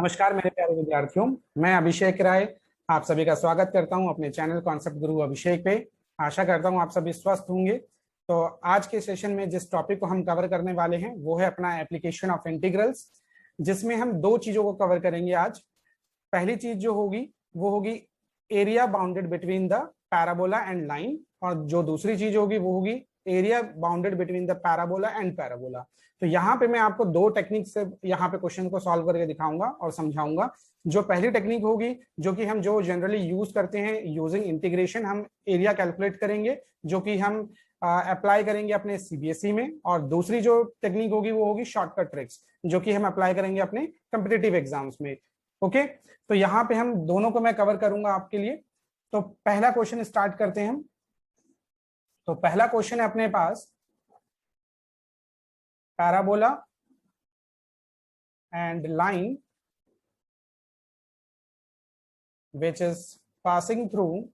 नमस्कार मेरे प्यारे विद्यार्थियों। मैं अभिषेक राय आप सभी का स्वागत करता हूं अपने चैनल कॉन्सेप्ट गुरु अभिषेक पे। आशा करता हूं आप सभी स्वस्थ होंगे। तो आज के सेशन में जिस टॉपिक को हम कवर करने वाले हैं वो है अपना एप्लीकेशन ऑफ इंटीग्रल्स, जिसमें हम दो चीजों को कवर करेंगे आज। पहली चीज जो होगी वो होगी area bounded between the parabola and line, और जो दूसरी चीज होगी वो होगी area bounded between the parabola and parabola. तो यहाँ पे मैं आपको दो टेक्निक से यहाँ पे क्वेश्चन को सॉल्व करके दिखाऊंगा और समझाऊंगा। जो पहली टेक्निक होगी जो कि हम जो जनरली यूज करते हैं, यूजिंग इंटीग्रेशन हम एरिया कैलकुलेट करेंगे, जो कि हम अप्लाई करेंगे अपने सीबीएसई में। और दूसरी जो टेक्निक होगी वो होगी शॉर्टकट ट्रिक्स, जो कि हम अप्लाई करेंगे अपने कम्पिटिटिव एग्जाम्स में। ओके, तो यहाँ पे हम दोनों को मैं कवर करूंगा आपके लिए। तो पहला क्वेश्चन स्टार्ट करते हैं हम। तो पहला क्वेश्चन है अपने पास, parabola and line which is passing through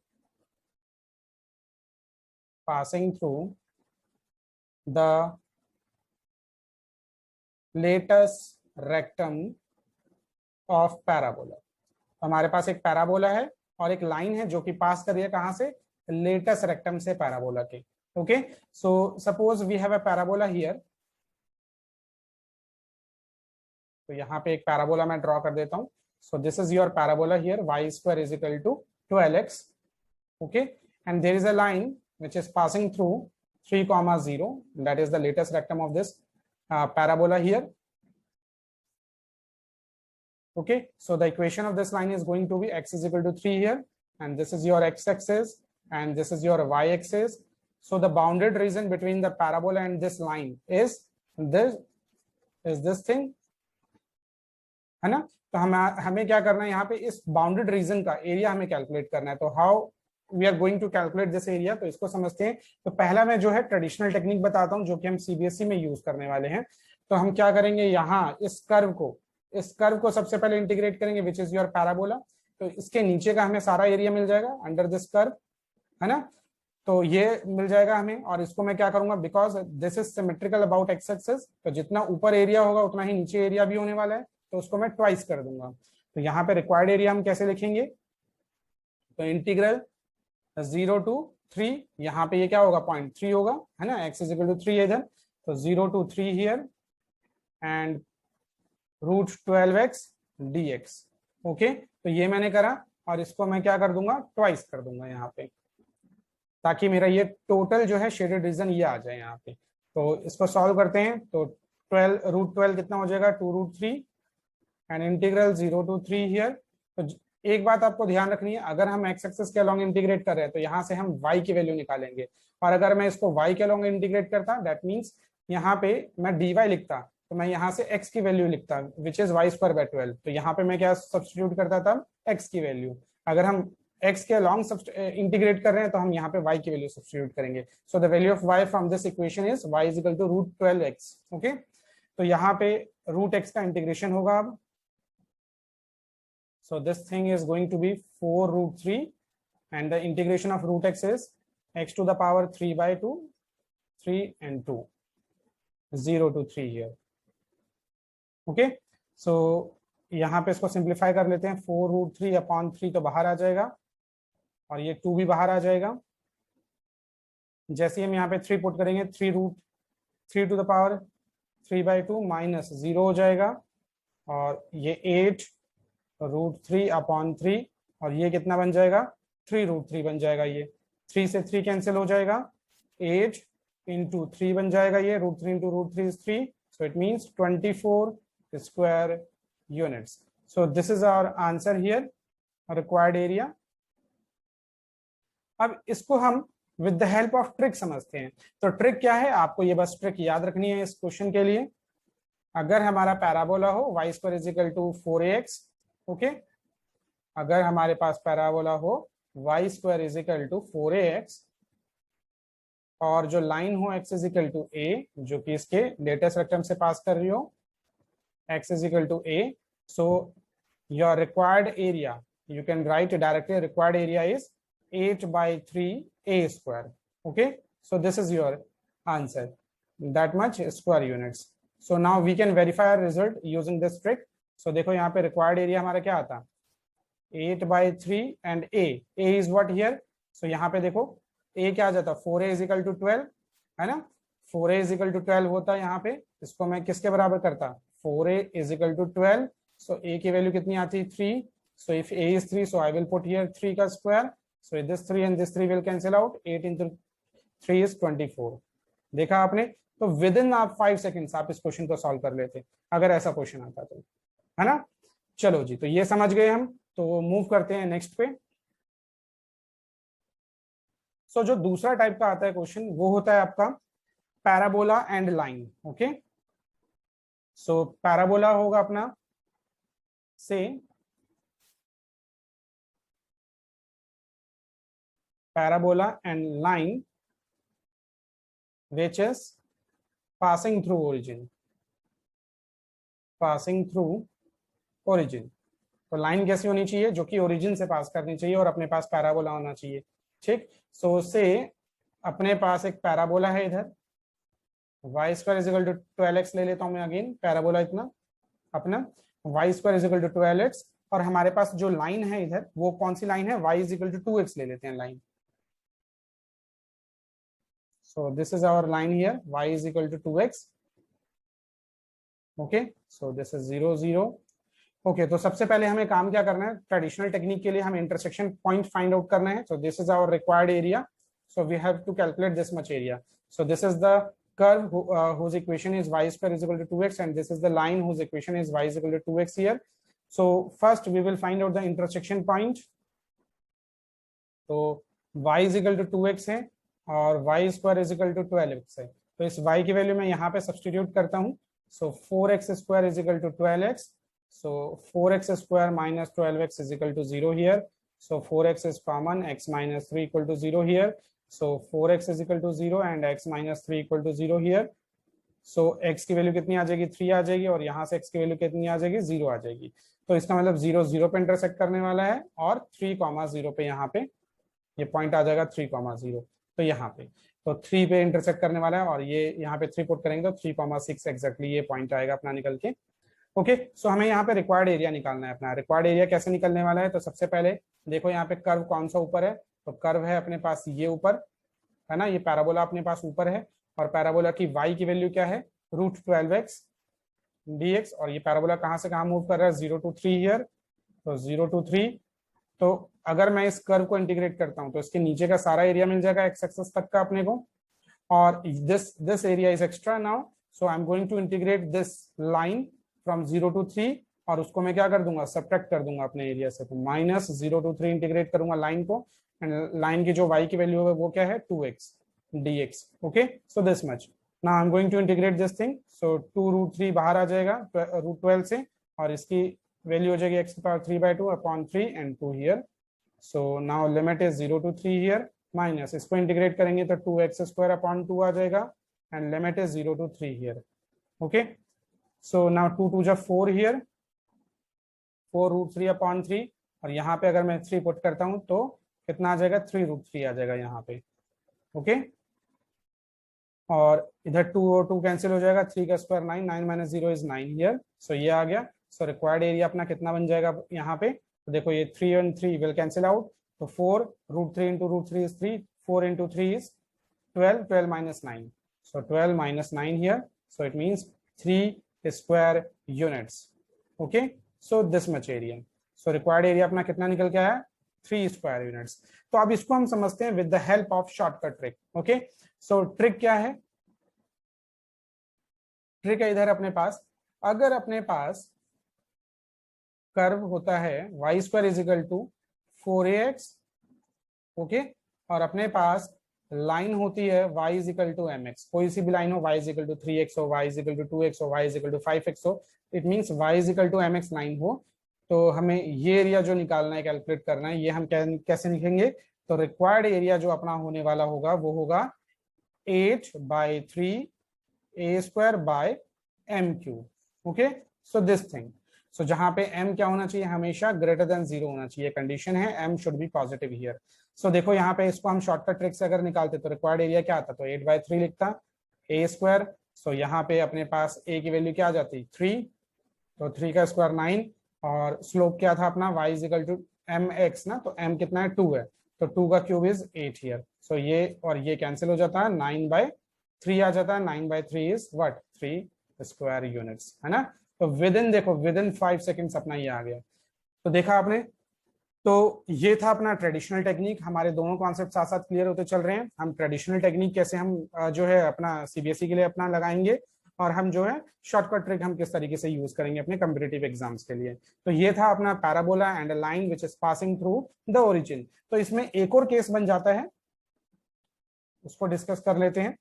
the latus rectum of parabola। हमारे पास एक पैराबोला है और एक लाइन है जो कि पास कर रही है कहां से, लेटस रेक्टम से पैराबोला के। Okay, so suppose we have a parabola here. तो यहाँ पे एक पैराबोला मैं ड्रॉ कर देता हूँ। सो this is your parabola here, y square is equal to 12x। okay, and there is a line which is passing through 3,0, that is the latest rectum of this parabola here. Okay, so the equation of this line is going to be x is equal to 3 here, and this is your x-axis and this is your y-axis. So the bounded region between the parabola and this line is this thing, है ना। तो हमें क्या करना है, यहाँ पे इस बाउंडेड रीजन का एरिया हमें कैलकुलेट करना है। तो how we are going to calculate this area, तो इसको समझते हैं। तो पहला मैं जो है ट्रेडिशनल टेक्निक बताता हूँ जो कि हम सीबीएसई में यूज करने वाले हैं। तो हम क्या करेंगे, यहाँ इस कर्व को सबसे पहले इंटीग्रेट करेंगे, विच इज योर पैराबोला। तो इसके नीचे का हमें सारा एरिया मिल जाएगा अंडर दिस कर्व, है ना। तो ये मिल जाएगा हमें, और इसको मैं क्या करूंगा, because this is symmetrical about x axis, तो जितना ऊपर एरिया होगा उतना ही नीचे एरिया भी होने वाला है, तो उसको मैं ट्वाइस कर दूंगा। तो यहाँ पे रिक्वायर्ड एरिया हम कैसे लिखेंगे, तो इंटीग्रल 0 to 3, यहाँ पे ये क्या होगा, 0.3 होगा, है ना, x इज इक्वल टू 3 इधर। तो 0 to 3 here and √12x dx। Okay, तो ये मैंने करा और इसको मैं क्या कर दूंगा, ट्वाइस कर दूंगा यहाँ पे, ताकि मेरा ये टोटल जो है शेडेड रीजन ये आ जाए यहाँ पे। तो इसको सॉल्व करते हैं। तो 12 कितना हो जाएगा, 2√3 एंड इंटीग्रल 0 to 3 हियर। तो एक बात आपको ध्यान रखनी है, अगर हम एक्स एक्सिस के अलोंग इंटीग्रेट कर रहे हैं तो यहाँ से हम y की वैल्यू निकालेंगे, और अगर मैं इसको y के अलोंग इंटीग्रेट करता, दैट मीन्स यहाँ पे मैं dy लिखता, तो मैं यहाँ से x की वैल्यू लिखता विच इज y²/12। तो यहाँ पे मैं क्या सब्स्टिट्यूट करता था, x की वैल्यू। अगर हम x के अलोंग इंटीग्रेट कर रहे हैं तो हम यहाँ पे y की वैल्यू सब्स्टिट्यूट करेंगे। So the value of y from this equation is y is equal to √12x। Okay, तो यहाँ पे √x का इंटीग्रेशन होगा अब। So this thing is going to be 4√3, and the integration of √x is x to the power 3/2, 3 and 2, 0 to 3 here. Okay, so यहाँ पे इसको simplify कर लेते हैं। 4√3/3 तो बाहर आ जाएगा और ये 2 भी बाहर आ जाएगा। जैसे हम यहाँ पे 3 पुट करेंगे, 3 to the power 3/2 माइनस 0 हो जाएगा, और ये 8√3/3, और ये कितना बन जाएगा, 3√3 बन जाएगा। ये 3 से 3 कैंसिल हो जाएगा, 8 into 3 बन जाएगा, ये √3 into √3 is 3, so it means 24 square units. So this is our answer here, required area. अब इसको हम with the help of trick समझते हैं। तो ट्रिक क्या है, आपको ये बस ट्रिक याद रखनी है इस क्वेश्चन के लिए। अगर हमारा पैराबोला हो y² is equal to 4ax, okay, अगर हमारे पास पैराबोला हो y² is equal to 4ax, और जो लाइन हो x is equal to a, जो कि इसके लेटेस्ट रेक्टम से पास कर रही हो, x is equal to a, so your required area, you can write directly, required area is 8/3a²। okay, so this is your answer, that much square units. So now we can verify our result using this trick. सो देखो यहाँ पे required area हमारा क्या आता, 8/3 and a is what here. So यहाँ पे देखो ए क्या आ जाता, 4a इज इक्वल टू 12, है ना। 4a इज इक्वल टू 12 होता है यहाँ पे, इसको मैं किसके बराबर करता, 4a is equal to 12। So a की वैल्यू कितनी आती है 3। So if a is 3, so I will put here 3 का square. So this 3 and this 3 will cancel out, 8 into 3 is 24। देखा आपने, तो विद इन आप 5 सेकेंड्स आप इस क्वेश्चन को सॉल्व कर लेते अगर ऐसा क्वेश्चन आता तो, है ना। चलो जी, तो ये समझ गए हम, तो मूव करते हैं नेक्स्ट पे। सो जो दूसरा टाइप का आता है क्वेश्चन वो होता है आपका parabola and line. Okay, so parabola होगा अपना से parabola and line which is passing through origin, passing through origin। तो लाइन कैसी होनी चाहिए, जो कि ओरिजिन से पास करनी चाहिए और अपने पास पैराबोला होना चाहिए। ठीक, सो से अपने पास एक पैराबोला है इधर, Y square is equal to 12x ले लेता हूं मैं अगेन, पैराबोला इतना अपना Y square is equal to 12x, और हमारे पास जो लाइन है इधर वो कौन सी लाइन है, y is equal to 2x ले लेते हैं line. So this is our line here, y is equal to 2x. Okay, so this is 0 0। Okay, तो सबसे पहले हमें काम क्या करना है, ट्रेडिशनल टेक्निक के लिए हमें इंटरसेक्शन पॉइंट फाइंड आउट करना है। So this is our required area, so we have to calculate this much area। So this is the curve whose equation is y square is equal to 2x, and this is the line whose equation is y is equal to 2x here। So first we will find out the intersection point। तो y is equal to 2x है और y square is equal to 12x है, तो इस y की value मैं यहाँ पे सब्सटीट्यूट करता हूँ। So 4x square is equal to 12x, so 4x square minus 12x is equal to 0 here. So 4x is common, x minus 3 equal to 0 here. So 4x is equal to 0 and x minus 3 equal to 0 here. So x की value कितनी आ जाएगी, 3 आ जाएगी, और यहाँ से x की value कितनी आ जाएगी, 0 आ जाएगी। तो इसका मतलब 0 0 पे इंटरसेक्ट करने वाला है, और 3,0 पे यहाँ पे ये पॉइंट आ जाएगा 3,0। तो यहाँ पे तो 3 पे इंटरसेक्ट करने वाला है, और ये यहाँ पे 3 पुट करेंगे तो 3,6 एग्जैक्टली ये पॉइंट आएगा अपना निकल के। ओके, सो हमें यहाँ पे रिक्वायर्ड एरिया निकालना है अपना। रिक्वायर्ड एरिया कैसे निकलने वाला है, तो सबसे पहले देखो यहाँ पे कर्व कौन सा ऊपर है, तो कर्व है अपने पास ये ऊपर, है ना, ये पैराबोला अपने पास ऊपर है, और पैराबोला की y की वैल्यू क्या है, √12x dx, और ये पैराबोला कहाँ से कहाँ मूव कर रहा है, 0 to 3 हियर, तो 0 to 3। तो अगर मैं इस कर्व को इंटीग्रेट करता हूं तो इसके नीचे का सारा एरिया मिल जाएगा एक्स एक्सिस तक का अपने को, और this area is extra now. So I am going to integrate this line from 0 to 3, और उसको मैं क्या कर दूंगा, सब्ट्रैक्ट कर दूंगा अपने एरिया से, तो माइनस 0 to 3 इंटीग्रेट करूंगा लाइन को, एंड लाइन की जो y की वैल्यू है वो क्या है, 2x dx। Okay, so this much. Now I am going to integrate this thing, so 2√3 बाहर आ जाएगा √12 से, और इसकी वैल्यू हो जाएगी x की power 3/2 upon 3 and 2 here. So now limit is 0 to 3 here, minus इसको इंटीग्रेट करेंगे तो 2x स्क्वायर अपॉन 2 आ जाएगा, and limit is 0 to 3 here. Okay, so now 2 2 जा 4 हियर, 4√3 अपॉन 3, और यहाँ पे अगर मैं 3 पुट करता हूँ तो कितना आ जाएगा, 3√3 आ जाएगा यहाँ पे। ओके, और इधर 2 और 2 कैंसिल हो जाएगा, 3 का square 9, 9 minus 0 is 9 here. So ये आ गया। सो रिक्वायर्ड एरिया अपना कितना बन जाएगा यहाँ पे, तो देखो ये 3 और 3 विल कैंसिल आउट, तो 4 √3 into √3 is 3, 4 into 3 is 12, 12 minus 9, so 12 minus 9 here, so it means 3 square units. Okay, so this much area. So required area अपना कितना निकल के आया, 3 स्क्वायर यूनिट्स। तो अब इसको हम समझते हैं with the help of shortcut trick. Okay, so trick क्या है, ट्रिक है इधर अपने पास, अगर अपने पास कर्व होता है y square is equal to 4ax, okay, और अपने पास लाइन होती है y is equal to mx, कोई सी भी लाइन हो, y is equal to 3x हो, y is equal to 2x हो, y is equal to 5x हो, it means y is equal to mx line हो, तो हमें ये एरिया जो निकालना है, कैलकुलेट करना है, ये हम कैसे लिखेंगे, तो रिक्वायर्ड एरिया जो अपना होने वाला होगा वो होगा 8/3 a square by m cube. Okay, so this thing, so जहां पे m क्या होना चाहिए, हमेशा ग्रेटर देन 0 होना चाहिए, कंडीशन है m should be positive here. So देखो यहाँ पे इसको हम शॉर्टकट ट्रिक से अगर निकालते तो रिक्वायर्ड एरिया क्या आता, तो 8/3 लिखता a स्क्वायर। सो यहाँ पे अपने पास a की वैल्यू क्या आ जाती, 3, तो 3 का स्क्वायर 9, और स्लोप क्या था अपना y is equal to M X ना, तो m कितना है 2 है, तो 2 का क्यूब इज 8 हियर। सो ये और ये कैंसिल हो जाता है, 9/3 आ जाता है, 9/3 इज व्हाट 3 स्क्वायर यूनिट्स, है ना। तो विद इन देखो विद इन 5 सेकेंड्स अपना ये आ गया। तो देखा आपने, तो ये था अपना ट्रेडिशनल टेक्निक। हमारे दोनों कॉन्सेप्ट साथ साथ क्लियर होते चल रहे हैं। हम ट्रेडिशनल टेक्निक कैसे हम जो है अपना सीबीएसई के लिए अपना लगाएंगे, और हम जो है शॉर्टकट ट्रिक हम किस तरीके से यूज करेंगे अपने कम्पिटेटिव एग्जाम्स के लिए। तो ये था अपना parabola and a line which is passing through the origin. तो इसमें एक और केस बन जाता है, उसको डिस्कस कर लेते हैं।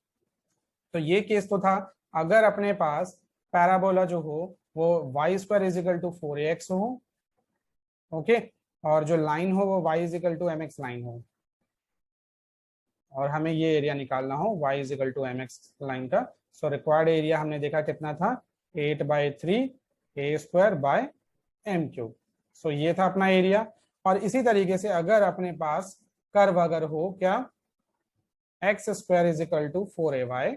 तो ये केस तो था अगर अपने पास पैराबोला जो हो वो y square is equal to 4ax हो, ओके, और जो लाइन हो वो y is equal to M x line हो, और हमें ये एरिया निकालना हो y is equal to M x line का। सो रिक्वायर्ड एरिया हमने देखा कितना था, 8/3 a square by m cube. So ये था अपना एरिया। और इसी तरीके से अगर अपने पास कर्व अगर हो क्या, x square is equal to 4ay,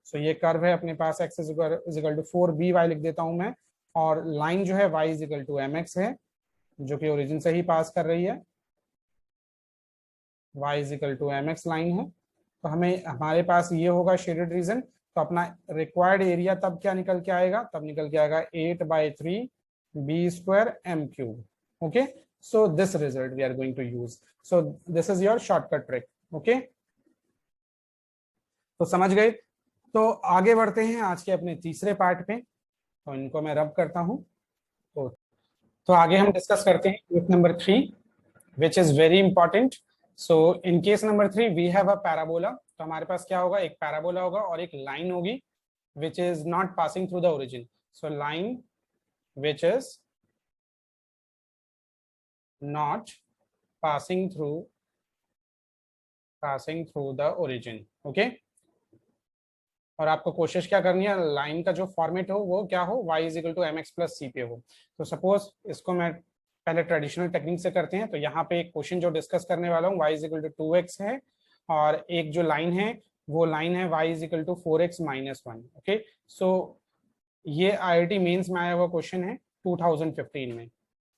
so ये कर्व है अपने पास, x is equal to 4by लिख देता हूं मैं, और लाइन जो है y is equal to M X है, जो कि ओरिजिन से ही पास कर रही है, y is equal to M x line है। तो हमें हमारे पास ये होगा शेडेड रीजन। तो अपना रिक्वायर्ड एरिया तब क्या निकल के आएगा, तब निकल के आएगा 8/3 b square M cube. Okay, so this result we are going to use. So this is your shortcut trick. Okay, तो समझ गए। तो आगे बढ़ते हैं आज के अपने तीसरे पार्ट पे। तो इनको मैं रब करता हूं। तो आगे हम डिस्कस करते हैं case number 3, which is very important. So in case number 3 we have a parabola. तो हमारे पास क्या होगा, एक पैराबोला होगा और एक लाइन होगी which is not passing through the origin. So line which is not passing through the origin. Okay, और आपको कोशिश क्या करनी है, लाइन का जो फॉर्मेट हो वो क्या हो, y is equal to M x plus c पे हो। तो सपोज इसको मैं पहले ट्रेडिशनल टेक्निक से करते हैं। तो यहाँ पे एक क्वेश्चन जो डिस्कस करने वाला हूँ, y is equal to 2x है, और एक जो लाइन है वो लाइन है y is equal to 4x minus 1। Okay, so ये IIT मेंस में आया हुआ क्वेश्चन है 2015 में।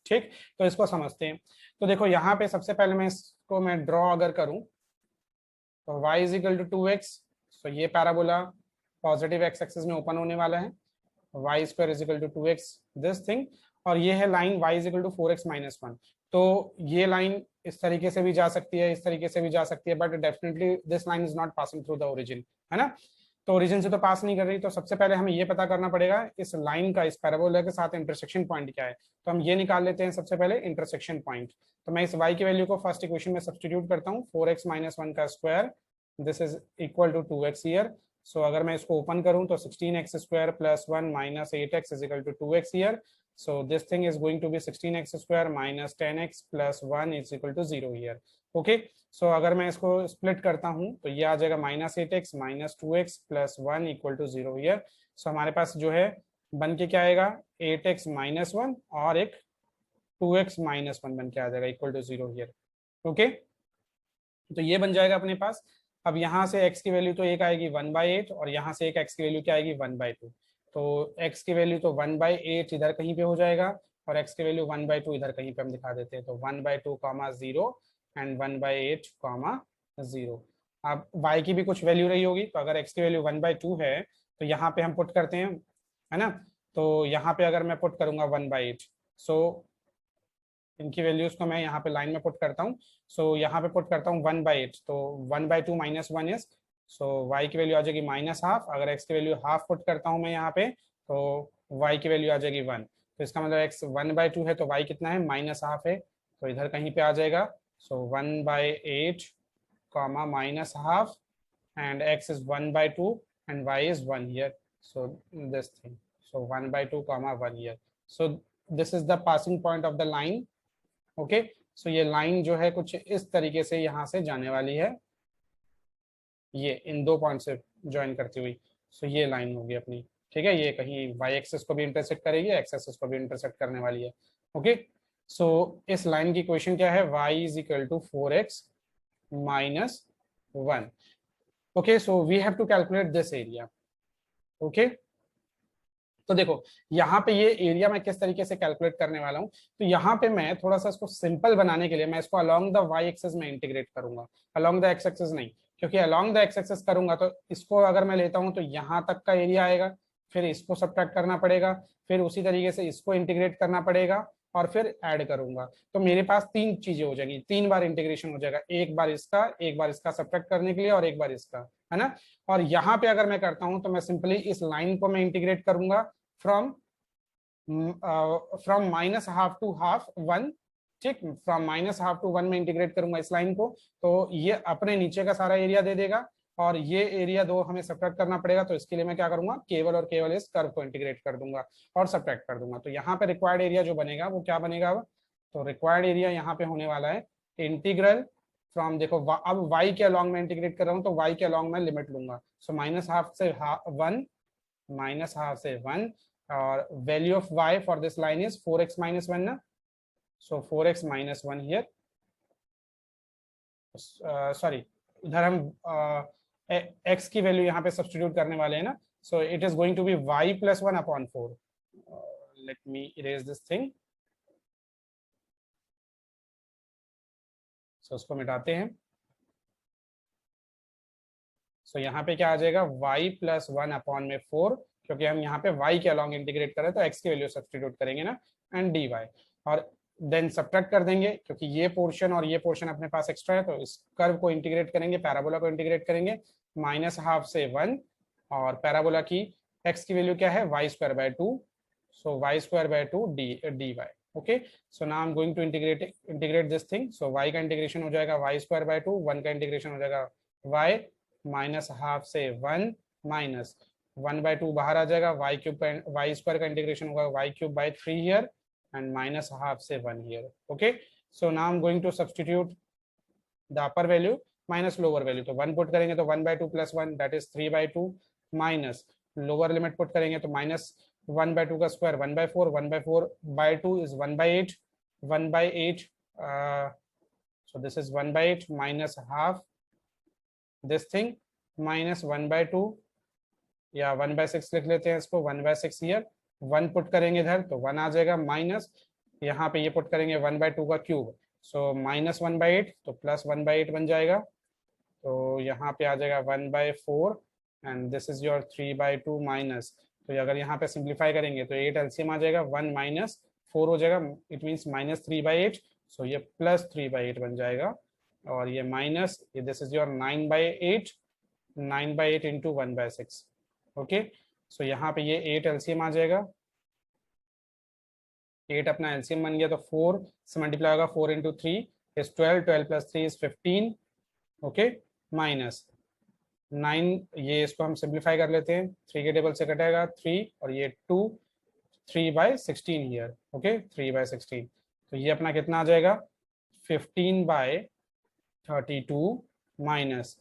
ठीक, तो इसको समझते हैं। तो देखो यहाँ पे सबसे पहले मैं इसको मैं ड्रॉ अगर करूँ, तो y is equal to 2x, तो ये पैराबोला पॉजिटिव एक्स एक्सिस में ओपन होने वाला है, Y square is equal to 2x this thing, और ये है line y is equal to 4x minus 1। तो ये लाइन इस तरीके से भी जा सकती है, इस तरीके से भी जा सकती है, but definitely this line is not passing through the origin, है ना। तो ओरिजिन से तो पास नहीं कर रही। तो सबसे पहले हमें ये पता करना पड़ेगा इस लाइन का, इस पैराबोला के साथ इंटरसेक्शन पॉइंट क्या है। तो हम ये निकाल लेते हैं सबसे पहले इंटरसेक्शन पॉइंट। तो मैं इस y की वैल्यू को फर्स्ट इक्वेशन में सब्स्टिट्यूट करता हूँ, 4x माइनस 1 का square, this is equal to 2x here. So अगर मैं इसको ओपन करूं तो 16x square plus 1 minus 8x is equal to 2x here. So this thing is going to be 16x square minus 10x plus 1 is equal to 0 here. Okay, so अगर मैं इसको split करता हूं तो ये आ जाएगा minus 8x minus 2x plus 1 equal to 0 here. So हमारे पास जो है बन के क्या आएगा, 8x माइनस 1 और एक 2x माइनस 1 बन के आ जाएगा इक्वल टू 0 ईयर। ओके, तो ये बन जाएगा अपने पास। अब यहाँ से x की वैल्यू तो एक आएगी 1/8, और यहाँ से एक x की वैल्यू क्या आएगी 1/2। तो x की वैल्यू तो 1/8 इधर कहीं पे हो जाएगा, और x की वैल्यू 1/2 इधर कहीं पे हम दिखा देते हैं। तो 1/2 कॉमा 0 एंड 1/8 कॉमा 0। अब y की भी कुछ वैल्यू रही होगी, तो अगर x की वैल्यू 1/2 है तो यहाँ पे हम पुट करते हैं, है ना। तो यहाँ पे अगर मैं पुट करूंगा 1/8, सो इनकी वैल्यूज को मैं यहाँ पे लाइन में पुट करता हूँ। सो यहाँ पे पुट करता हूँ 1/8, तो 1/2 माइनस 1 इज, सो y की वैल्यू आ जाएगी माइनस हाफ। अगर x की वैल्यू हाफ पुट करता हूँ मैं यहाँ पे, तो y की वैल्यू आ जाएगी 1। तो इसका मतलब x 1/2 है, तो y कितना है, माइनस हाफ है, तो इधर कहीं पे आ जाएगा। सो 1/8 comma minus half, and x is 1/2 and y is 1 here, so this thing, so 1/2 comma 1 here, so this is the passing point of the line. Okay, so ये लाइन जो है कुछ इस तरीके से यहाँ से जाने वाली है, ये इन दो पॉइंट से ज्वाइन करती हुई। सो ये लाइन होगी अपनी, ठीक है। ये कहीं y एक्सिस को भी इंटरसेक्ट करेगी, x एक्सिस को भी इंटरसेक्ट करने वाली है। ओके, सो इस लाइन की इक्वेशन क्या है, y is equal to 4x minus 1। Okay, so we have to calculate this area. Okay, तो देखो यहाँ पे ये एरिया मैं किस तरीके से कैलकुलेट करने वाला हूँ। तो यहाँ पे मैं थोड़ा सा इसको सिंपल बनाने के लिए मैं इसको अलोंग द वाई एक्सेस में इंटीग्रेट करूंगा, अलोंग द एक्स एक्सेस नहीं, क्योंकि अलोंग द एक्स एक्सेस करूंगा तो इसको अगर मैं लेता हूँ तो यहाँ तक का एरिया आएगा, फिर इसको सब्ट्रैक्ट करना पड़ेगा, फिर उसी तरीके से इसको इंटीग्रेट करना पड़ेगा और फिर ऐड करूंगा। तो मेरे पास तीन चीजें हो जाएंगी, 3 बार इंटीग्रेशन हो जाएगा, एक बार इसका सब्ट्रैक्ट करने के लिए और एक बार इसका, है ना। और यहाँ पे अगर मैं करता हूँ तो मैं सिंपली इस लाइन को मैं इंटीग्रेट करूंगा फ्रॉम -½ to ½ 1, ठीक, फ्रॉम -½ to 1 में इंटीग्रेट करूंगा इस लाइन को, तो ये अपने नीचे का सारा एरिया दे देगा और ये एरिया दो हमें सब्ट्रैक्ट करना पड़ेगा। तो इसके लिए मैं क्या करूंगा, केवल और केवल इस कर्व को इंटीग्रेट कर दूंगा और सब्ट्रैक्ट कर दूंगा। तो यहाँ पे रिक्वायर्ड एरिया जो बनेगा वो क्या बनेगा अब, तो रिक्वायर्ड एरिया यहाँ पे होने वाला है इंटीग्रल फ्रॉम, देखो अब y के अलॉन्ग में इंटीग्रेट कर रहा हूँ तो y के अलॉन्ग में लिमिट लूंगा, सो -½ से 1, -½ से 1 और value of y for this line is 4x - 1 ना, सो 4x - 1 हियर, सॉरी इधर हम x की वैल्यू यहाँ पे सब्स्टिट्यूट करने वाले हैं ना, so it is going to be y + 1/4। Let me erase this thing, so उसको मिटाते हैं। सो यहाँ पे क्या आ जाएगा, y + 1/4, क्योंकि हम यहाँ पे y के अलॉन्ग इंटीग्रेट करें तो x की वैल्यू सब्स्टिट्यूट करेंगे ना, एंड dy और देन सब्ट्रैक्ट कर देंगे क्योंकि ये पोर्शन और ये पोर्शन अपने पास एक्स्ट्रा है, तो इस कर्व को इंटीग्रेट करेंगे, पैराबोला को इंटीग्रेट करेंगे -½ से 1 और पैराबोला की x की वैल्यू क्या है y²/2, सो y²/2 dy। Okay, so now I am going to integrate this thing, so y का इंटीग्रेशन हो जाएगा y²/2, 1 का इंटीग्रेशन हो जाएगा y -½ से 1 माइनस 1/2 बाहर आ जाएगा, y² का इंटीग्रेशन होगा y³/3 हियर and -½ से 1 here. Okay, so now I'm going to substitute the upper value minus lower value, तो 1 पुट करेंगे तो 1/2 + 1 that is 3/2 minus lower limit put करेंगे तो -1/2 का square 1/4, 1/4/2 is 1/8, 1/8 so this is 1/8 -½ this thing minus 1/2 या 1/6 लिख लेते हैं इसको, 1/6 हियर, 1 पुट करेंगे इधर तो 1 आ जाएगा, माइनस यहाँ पे ये पुट करेंगे 1/2 का क्यूब, सो -1/8 तो +1/8 बन जाएगा, तो यहाँ पे आ जाएगा 1/4 and this is your 3/2 minus, तो अगर यहाँ पे सिंप्लीफाई करेंगे तो 8 एलसीएम आ जाएगा, 1 - 4 हो जाएगा, इट मीन्स -3/8, सो ये +3/8 बन जाएगा और ये माइनस ये this is your 9/8, 9/8 into 1/6। Okay, so यहाँ पे ये 8 एलसीएम आ जाएगा, 8 अपना एलसीएम बन गया, तो 4 से मल्टीप्लाई होगा, 4 × 3 इज 12, 12 + 3 इज 15। ओके, माइनस 9, ये इसको हम सिंप्लीफाई कर लेते हैं, 3 के टेबल से कटेगा 3 और ये 2, 3/16 हियर। ओके, 3/16, तो ये अपना कितना आ जाएगा 15/32 माइनस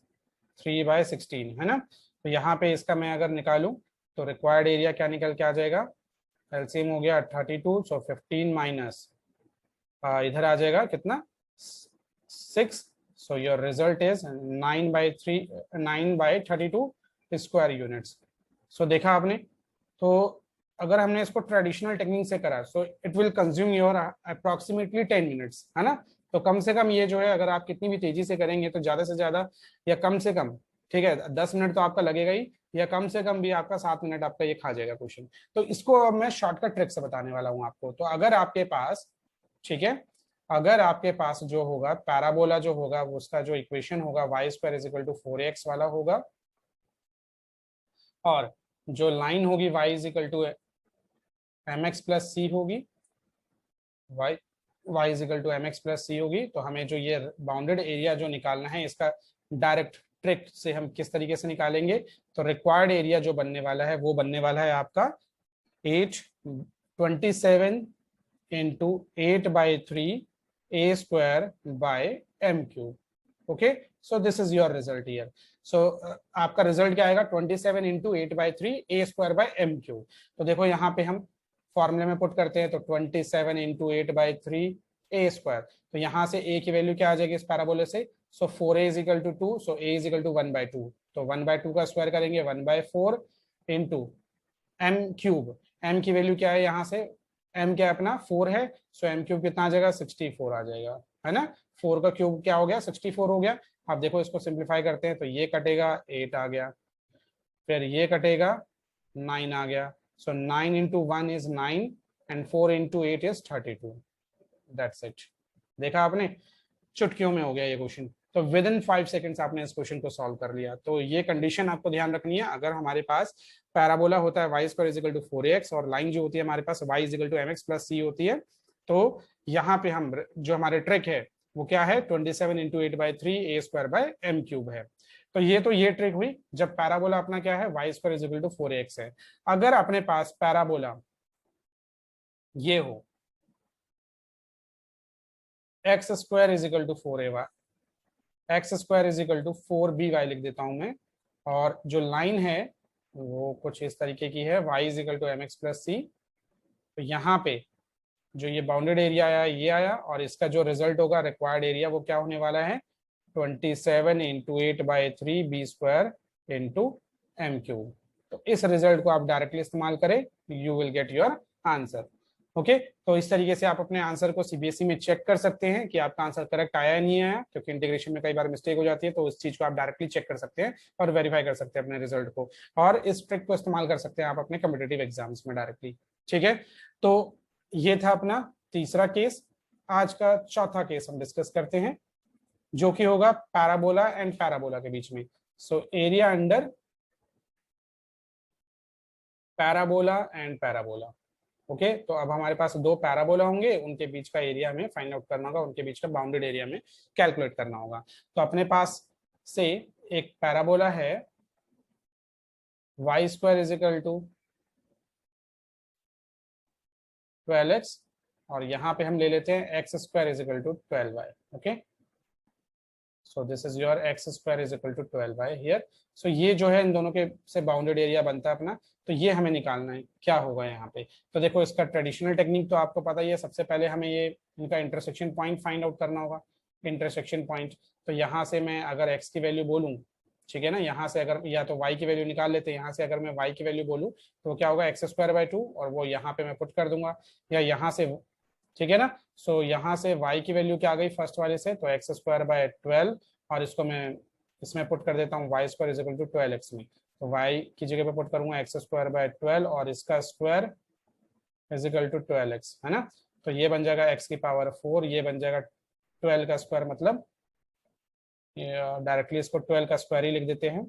3/16, है ना। तो यहाँ पे इसका मैं अगर निकालूं तो रिक्वायर्ड एरिया क्या निकल के आ जाएगा, एलसीएम हो गया 32, सो 15 माइनस इधर आ जाएगा कितना 6, so your result is 9/32 square units. So देखा आपने, तो अगर हमने इसको ट्रेडिशनल टेक्निक से करा so it will consume your approximately 10 minutes, है ना। तो कम से कम ये जो है अगर आप कितनी भी तेजी से करेंगे तो ज्यादा से ज्यादा या कम से कम, ठीक है, 10 मिनट तो आपका लगेगा ही, या कम से कम भी आपका 7 मिनट आपका ये खा जाएगा क्वेश्चन। तो इसको अब मैं शॉर्टकट ट्रिक से बताने वाला हूँ आपको। तो अगर आपके पास, ठीक है, अगर आपके पास जो होगा पैराबोला जो होगा उसका जो इक्वेशन होगा y² = 4x वाला होगा, और जो लाइन होगी y = mx + c होगी, y mx + c होगी, तो हमें जो ये बाउंडेड एरिया जो निकालना है इसका डायरेक्ट ट्रिक से हम किस तरीके से निकालेंगे, तो रिक्वायर्ड एरिया जो बनने वाला है वो बनने वाला है आपका 27 × 8/3 a² okay, so this is your result here. So आपका रिजल्ट क्या आएगा 27 × 8/3 a²/m³। तो देखो यहाँ पे हम फॉर्मूले में पुट करते हैं तो 27 × 8/3 a², तो यहाँ से a की वैल्यू क्या आ जाएगी इस पैराबोले से, सो 4a = 2, सो a = 1/2, तो 1/2 का स्क्वायर करेंगे 1/4 इंटू m³ m की वैल्यू क्या है, यहाँ से m क्या है अपना 4 है, सो m क्यूब कितना आ जाएगा 64 आ जाएगा, है ना। 4 का क्यूब क्या हो गया 64 हो गया। अब देखो इसको सिंप्लीफाई करते हैं तो ये कटेगा 8 आ गया, फिर ये कटेगा 9 आ गया। सो 9 into 1 is 9 and 4 into 8 is 32। That's it. देखा आपने, चुटकियों में हो गया ये क्वेश्चन। तो विद इन 5 सेकेंड्स आपने इस क्वेश्चन को सॉल्व कर लिया। तो ये कंडीशन आपको ध्यान रखनी है, अगर हमारे पास पैराबोला होता है y square is equal to 4ax और लाइन जो होती है हमारे पास y is equal to mx plus c होती है, तो यहाँ पे हम जो हमारे ट्रिक है वो क्या है 27 into 8/3 a square by m cube है। तो ये ट्रिक हुई जब पैराबोला अपना क्या है y square is equal to 4ax है। अगर अपने पास पैराबोला ये हो x square is equal to 4ay, x square is equal to 4by लिख देता हूं मैं, और जो लाइन है वो कुछ इस तरीके की है y is equal to mx plus c. तो यहाँ पे जो ये बाउंडेड एरिया आया ये आया, और इसका जो रिजल्ट होगा रिक्वायर्ड एरिया वो क्या होने वाला है 27 into 8/3 B square into M cube. तो इस रिजल्ट को आप डायरेक्टली इस्तेमाल करें, you will get your answer. Okay, तो इस तरीके से आप अपने आंसर को सीबीएसई में चेक कर सकते हैं कि आपका आंसर करेक्ट आया या नहीं आया, क्योंकि इंटीग्रेशन में कई बार मिस्टेक हो जाती है। तो इस चीज को आप डायरेक्टली चेक कर सकते हैं और वेरीफाई कर सकते हैं अपने रिजल्ट को, और इस ट्रिक को इस्तेमाल कर सकते हैं आप अपने कॉम्पिटिटिव एग्जाम्स में डायरेक्टली। ठीक है, तो ये था अपना तीसरा केस। आज का चौथा केस हम डिस्कस करते हैं, जो कि होगा पैराबोला एंड पैराबोला के बीच में। So area under parabola and parabola. Okay, तो अब हमारे पास दो पैराबोला होंगे, उनके बीच का एरिया हमें फाइंड आउट करना होगा, उनके बीच का बाउंडेड एरिया में कैलकुलेट करना होगा। तो अपने पास से एक पैराबोला है y square is equal to 12x, और यहाँ पे हम ले लेते हैं x square is equal to 12y। Okay, so this is your x square is equal to 12y here. So ये जो है इन दोनों के से बाउंडेड एरिया बनता है अपना, तो ये हमें निकालना है क्या होगा यहाँ पे। तो देखो इसका ट्रेडिशनल टेक्निक तो आपको पता ही है, सबसे पहले हमें ये इनका इंटरसेक्शन पॉइंट फाइंड आउट करना होगा, इंटरसेक्शन पॉइंट। तो यहाँ से मैं अगर x की वैल्यू बोलूँ, ठीक है ना, यहाँ से अगर या तो y की वैल्यू निकाल लेते हैं, यहाँ से अगर मैं y की वैल्यू बोलूँ तो क्या होगा x² 2, और वो यहाँ पे मैं पुट कर दूंगा, या यहाँ से, ठीक है ना। सो यहाँ से y की वैल्यू क्या आ गई फर्स्ट वाले से, तो x² 12, और इसको मैं इसमें पुट कर देता हूँ y square is equal to 12x में। तो y की जगह पे पुट करूंगा x² 12 और इसका square is equal to 12x, है ना। तो ये बन जाएगा x की पावर 4, ये बन जाएगा 12 का स्क्वायर, मतलब डायरेक्टली इसको 12 का स्क्वायर ही लिख देते हैं,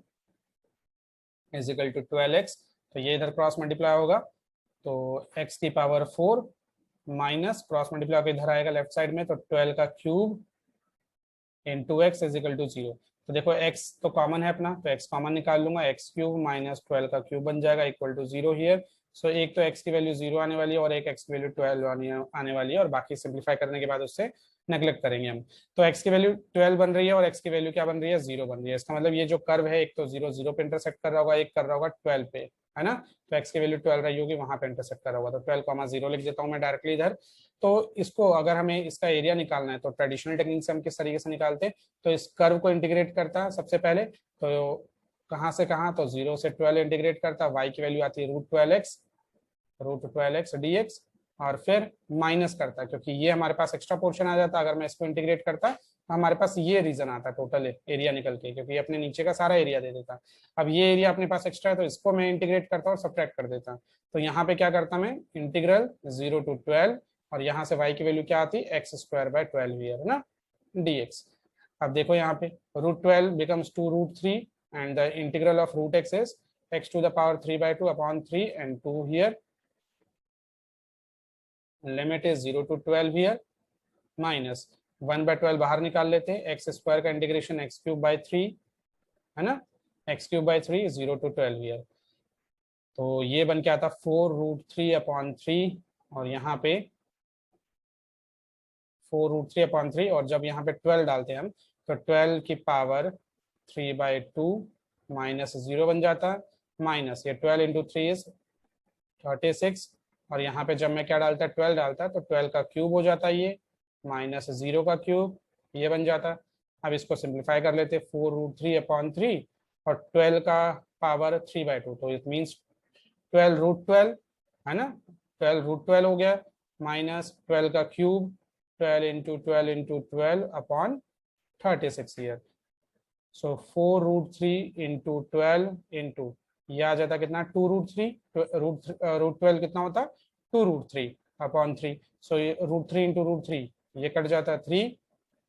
इज इक्वल टू 12x। तो ये इधर क्रॉस मल्टीप्लाई होगा, तो x की पावर 4 माइनस क्रॉस मल्टीप्लाई होकर इधर आएगा लेफ्ट साइड में, तो 12 का cube into x is equal to 0। तो देखो x तो कॉमन है अपना, तो x कॉमन निकाल लूंगा, x क्यूब माइनस 12 का क्यूब बन जाएगा इक्वल टू 0 हियर। सो एक तो x की वैल्यू 0 आने वाली है और एक x की वैल्यू 12 आने वाली है, और बाकी सिंप्लीफाई करने के बाद उससे नेग्लेक्ट करेंगे हम। तो x की वैल्यू 12 बन रही है और x की वैल्यू क्या बन रही है 0 बन रही है। इसका मतलब ये जो कर्व है एक तो 0 0 पे इंटरसेक्ट कर रहा होगा, एक कर रहा होगा 12 पे, है ना। तो x की वैल्यू 12 रही होगी, वहां पे इंटरसेक्ट कर रहा होगा, तो 12,0 लिख देता हूँ मैं डायरेक्टली इधर। तो इसको अगर हमें इसका एरिया निकालना है तो ट्रेडिशनल टेक्निक से हम किस तरीके से निकालते हैं, तो इस कर्व को इंटीग्रेट करता है सबसे पहले, तो कहाँ से कहाँ, तो 0 से 12 इंटीग्रेट करता है, y की वैल्यू आती है √12x dx, और फिर माइनस करता है, क्योंकि ये हमारे पास एक्स्ट्रा पोर्शन आ जाता है अगर मैं इसको इंटीग्रेट करता, तो हमारे पास ये रीजन आता है टोटल एरिया निकल के, क्योंकि अपने नीचे का सारा एरिया दे देता है। अब ये एरिया अपने पास एक्स्ट्रा है, तो इसको मैं इंटीग्रेट करता और सब्ट्रैक्ट कर देता। तो यहाँ पे क्या करता मैं, इंटीग्रल 0 to 12, और यहाँ से y की वैल्यू क्या आती है x² 12 है ना dx। अब देखो यहाँ पे √12 becomes 2√3 and the integral of √x is x to the power 3/2 upon 3 and 2 here, limit is 0 to 12 here, minus 1/12 बाहर निकाल लेते हैं, x² का इंटीग्रेशन x³ 3, है ना, x³ 3 0 to 12 here। तो ये बन के आता 4√3/3, और यहाँ पे 4√3/3, और जब यहाँ पे 12 डालते हैं हम, तो 12 की पावर 3/2 माइनस 0 बन जाता है, माइनस ये 12 इंटू 3 इज 36, और यहाँ पे जब मैं क्या डालता है 12 डालता है, तो 12 का क्यूब हो जाता है ये, माइनस 0 का क्यूब, ये बन जाता है। अब इसको सिंप्लीफाई कर लेते, 4√3/3 और 12 का पावर 3/2, तो इट मीन्स 12√12, है ना, 12√12 हो गया, माइनस 12 का cube 12 into 12 into 12 upon 36 here. So 4√3 into 12 into ये आ जाता कितना 2√3, √12 कितना होता 2√3 अपॉन 3। सो ये √3 इंटू √3 ये कट जाता 3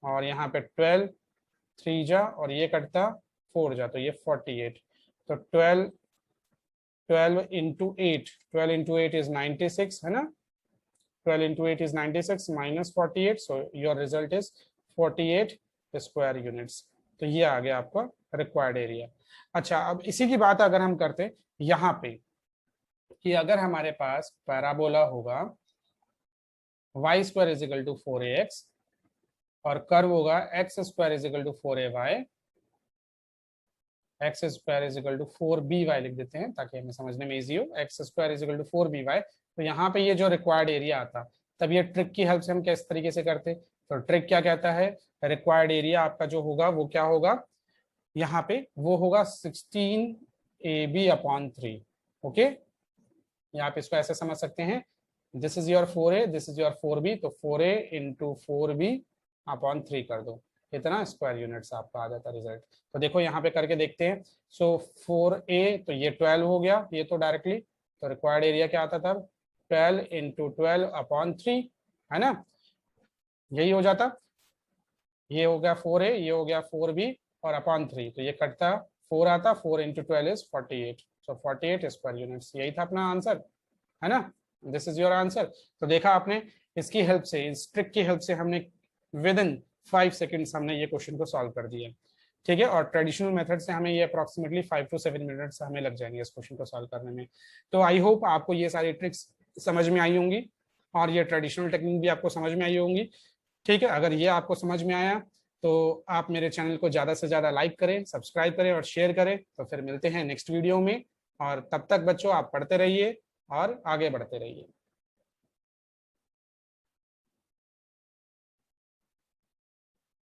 और यहाँ पे 12 3 जा और ये कटता 4 जा तो ये 48। तो 12 इंटू 8 इज 96 है ना, 12 into 8 is 96 minus 48, so your result is 48 square units. तो ये आ गया आपका रिक्वायर्ड एरिया। अच्छा, अब इसी की बात अगर हम करते यहाँ पे कि अगर हमारे पास पैराबोला होगा y square is equal to 4ax और कर्व होगा x square is equal to 4ay, x square is equal to 4by लिख देते हैं ताकि हमें समझने में इजी हो, x square is equal to 4by। तो यहाँ पे ये जो रिक्वायर्ड एरिया आता, तब ये ट्रिक की हेल्प से हम किस तरीके से करते, तो ट्रिक क्या कहता है, रिक्वायर्ड एरिया आपका जो होगा वो क्या होगा, यहाँ पे वो होगा 16ab अपॉन 3। ओके, यहाँ पे इसको ऐसे समझ सकते हैं, this is your 4a, this is your 4b, तो 4a इंटू 4b अपॉन 3 कर दो, इतना स्क्वायर यूनिट्स आपका आ जाता रिजल्ट। तो देखो यहाँ पे करके देखते हैं। सो 4a तो ये 12 हो गया, ये तो डायरेक्टली, तो रिक्वायर्ड एरिया क्या आता तब 12 इंटू 12 अपॉन 3 है ना, यही हो जाता, ये हो गया 4a, ये हो गया 4b और अपॉन 3, तो ये कटता 4 आता, 4 into 12 is 48, so 48 square units, यही था अपना आंसर है ना, दिस इज योर आंसर। तो देखा आपने, इसकी हेल्प से, इस ट्रिक की हेल्प से हमने विद इन 5 सेकेंड्स हमने ये क्वेश्चन को सॉल्व कर दिया, ठीक है। और ट्रेडिशनल मेथड से हमें ये अप्रॉक्सीमेटली 5 to 7 मिनट्स हमें लग जाएंगे इस क्वेश्चन को सॉल्व करने में। तो आई होप आपको ये सारी ट्रिक्स समझ में आई होंगी और ये ट्रेडिशनल टेक्निक भी आपको समझ में आई होंगी, ठीक है। अगर ये आपको समझ में आया तो आप मेरे चैनल को ज़्यादा से ज़्यादा लाइक करें, सब्सक्राइब करें और शेयर करें। तो फिर मिलते हैं नेक्स्ट वीडियो में, और तब तक बच्चों आप पढ़ते रहिए और आगे बढ़ते रहिए।